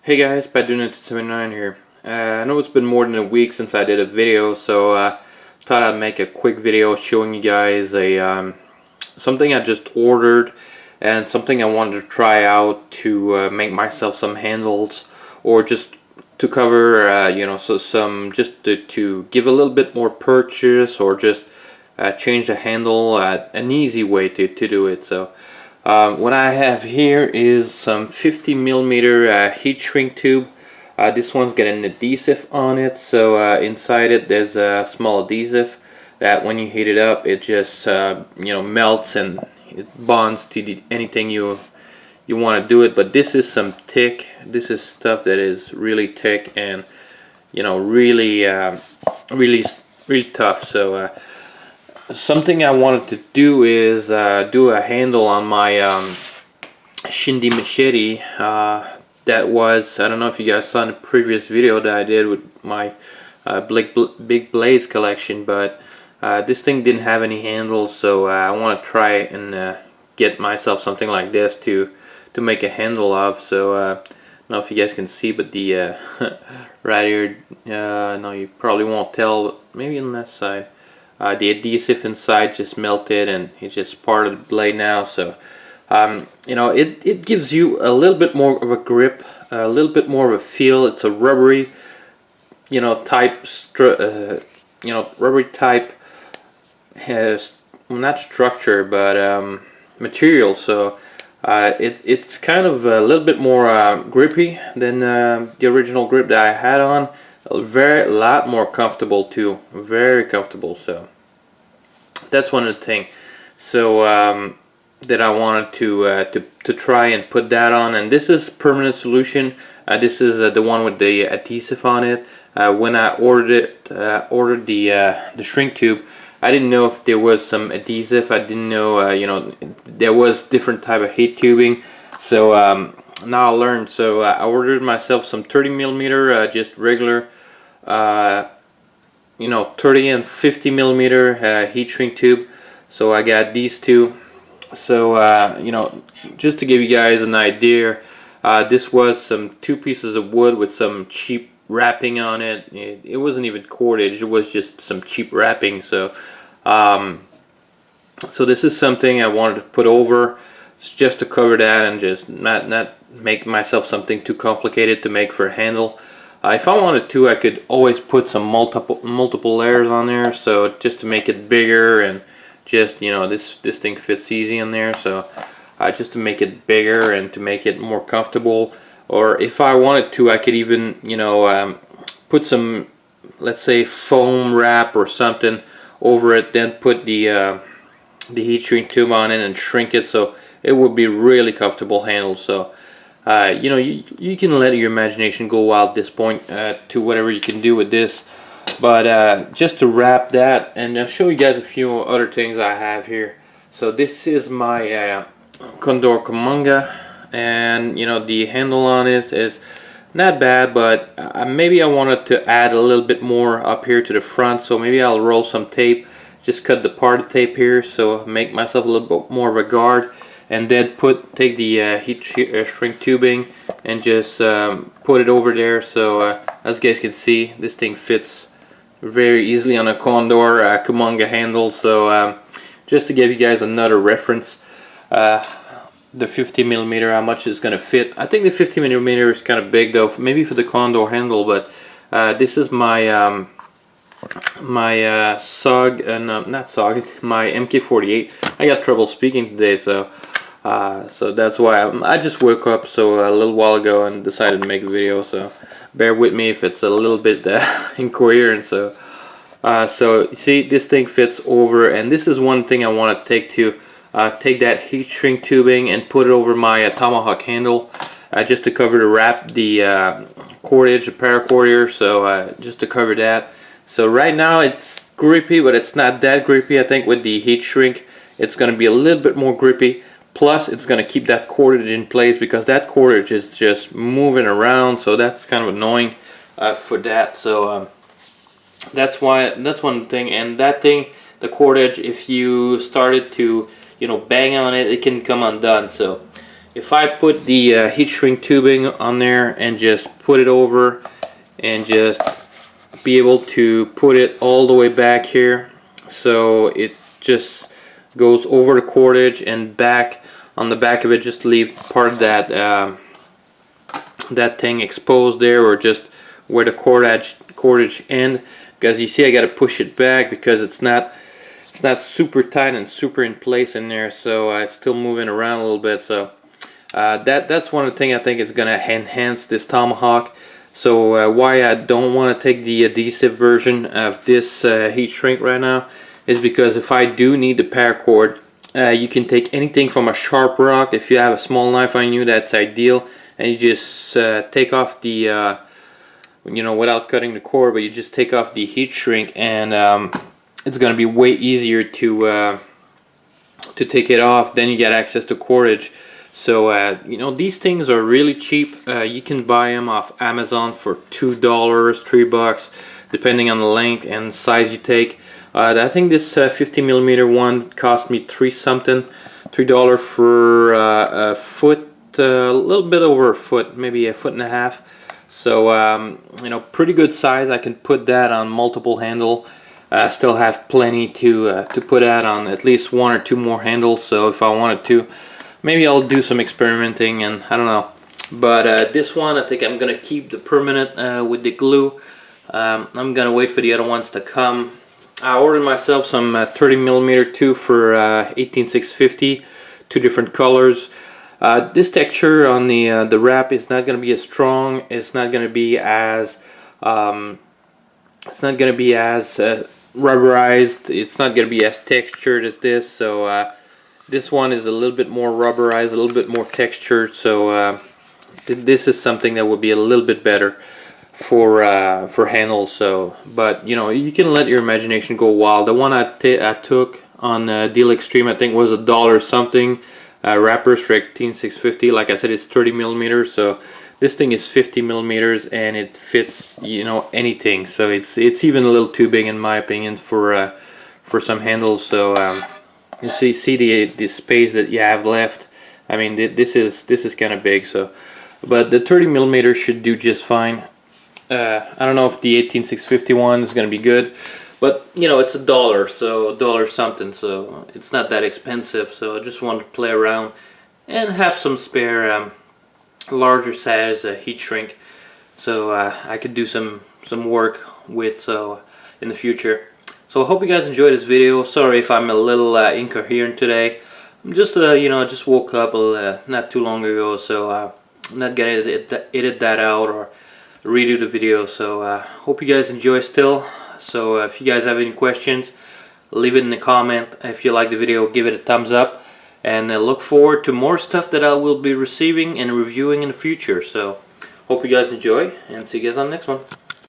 Hey guys, Bad79 here. I know it's been more than a week since I did a video, so thought I'd make a quick video showing you guys something I just ordered and something I wanted to try out to make myself some handles, or just to cover, so just to give a little bit more purchase, or just change the handle. An easy way to do it. So. What I have here is some 50 millimeter heat shrink tube. This one's got an adhesive on it, so inside it there's a small adhesive that when you heat it up, it just melts and it bonds to anything you want to do it. But this is some thick. This is stuff that is really thick and really tough. So. Something I wanted to do is do a handle on my Shindy machete. That was, I don't know if you guys saw in the previous video that I did with my big blades collection, but this thing didn't have any handles, so I want to try and get myself something like this to make a handle of. So I don't know if you guys can see, but the right here, no, you probably won't tell, but maybe on that side. The adhesive inside just melted and it's just part of the blade now. So it gives you a little bit more of a grip, a little bit more of a feel. It's a rubbery type rubbery type, has not structure but material. So it's kind of a little bit more grippy than the original grip that I had on. A lot more comfortable too, very comfortable. So that's one of the things. So that I wanted to try and put that on, and this is permanent solution. This is the one with the adhesive on it. When I ordered the shrink tube, I didn't know if there was some adhesive. I didn't know there was different type of heat tubing. So now I learned. So I ordered myself some 30 millimeter, just regular 30 and 50 millimeter heat shrink tube. So I got these two. So just to give you guys an idea, this was some 2 pieces of wood with some cheap wrapping on it. It wasn't even cordage, it was just some cheap wrapping. So so this is something I wanted to put over just to cover that and just not make myself something too complicated to make for a handle. If I wanted to, I could always put some multiple layers on there, so just to make it bigger, and just this thing fits easy in there, so just to make it bigger and to make it more comfortable. Or if I wanted to, I could even put some, let's say, foam wrap or something over it, then put the heat shrink tube on it and shrink it, so it would be really comfortable handle. So you can let your imagination go wild at this point to whatever you can do with this. But just to wrap that, and I'll show you guys a few other things I have here. So this is my Condor Comanga, and the handle on it is not bad, but maybe I wanted to add a little bit more up here to the front. So maybe I'll roll some tape, just cut the party tape here, so make myself a little bit more of a guard. And then take the heat shrink tubing and just put it over there. So as you guys can see, this thing fits very easily on a Condor Comanga handle. So just to give you guys another reference, the 50 millimeter, how much it's gonna fit. I think the 50 millimeter is kind of big though, maybe for the Condor handle. But this is my my SOG, not SOG, my MK48. I got trouble speaking today, so that's why I just woke up a little while ago and decided to make a video. So bear with me if it's a little bit incoherent. So you see, this thing fits over, and this is one thing I want to take that heat shrink tubing and put it over my Tomahawk handle, just to cover the cordage, the paracord here. So just to cover that. So right now it's grippy, but it's not that grippy. I think with the heat shrink, it's going to be a little bit more grippy. Plus, it's going to keep that cordage in place, because that cordage is just moving around. So that's kind of annoying for that. So that's one thing. And that thing, the cordage, if you started to bang on it, it can come undone. So if I put the heat shrink tubing on there and just put it over and just be able to put it all the way back here, so it just goes over the cordage and back on the back of it, just leave part of that that thing exposed there, or just where the cordage end, because you see I got to push it back because it's not super tight and super in place in there, so it's still moving around a little bit. So that's one of the things I think is going to enhance this tomahawk. So why I don't want to take the adhesive version of this heat shrink right now is because if I do need the paracord, you can take anything from a sharp rock. If you have a small knife on you, that's ideal, and you just take off the you know, without cutting the cord, but you just take off the heat shrink, and it's going to be way easier to take it off. Then you get access to cordage. So you know, these things are really cheap. You can buy them off Amazon for $2, $3, depending on the length and size you take. I think this 50mm one cost me $3 for a foot, a little bit over a foot, maybe a foot and a half. So you know, pretty good size. I can put that on multiple handle. Still have plenty to put that on at least one or two more handles. So if I wanted to, maybe I'll do some experimenting, and I don't know. But this one, I think I'm gonna keep the permanent with the glue. I'm gonna wait for the other ones to come. I ordered myself some 30mm too for 18650, two different colors. This texture on the wrap is not gonna be as strong. It's not gonna be as rubberized. It's not gonna be as textured as this. So this one is a little bit more rubberized, a little bit more textured. So this is something that would be a little bit better for handles. So, but you know, you can let your imagination go wild. The one I took on Deal Extreme, I think, was $1 something. Wrappers for 18650. Like I said, it's 30mm. So this thing is 50mm, and it fits, you know, anything. So it's even a little too big in my opinion for some handles. So you see the space that you have left. I mean, this is kind of big. So, but the 30mm should do just fine. I don't know if the 18650 one is going to be good, but you know, it's $1, so $1 something, so it's not that expensive. So I just wanted to play around and have some spare larger size heat shrink, so I could do some work with, so in the future. So I hope you guys enjoyed this video. Sorry if I'm a little incoherent today. I'm just you know, I just woke up not too long ago, so I'm not gonna edit that out or redo the video. So hope you guys enjoy still. So if you guys have any questions, leave it in the comment. If you like the video, give it a thumbs up, and look forward to more stuff that I will be receiving and reviewing in the future. So hope you guys enjoy, and see you guys on the next one.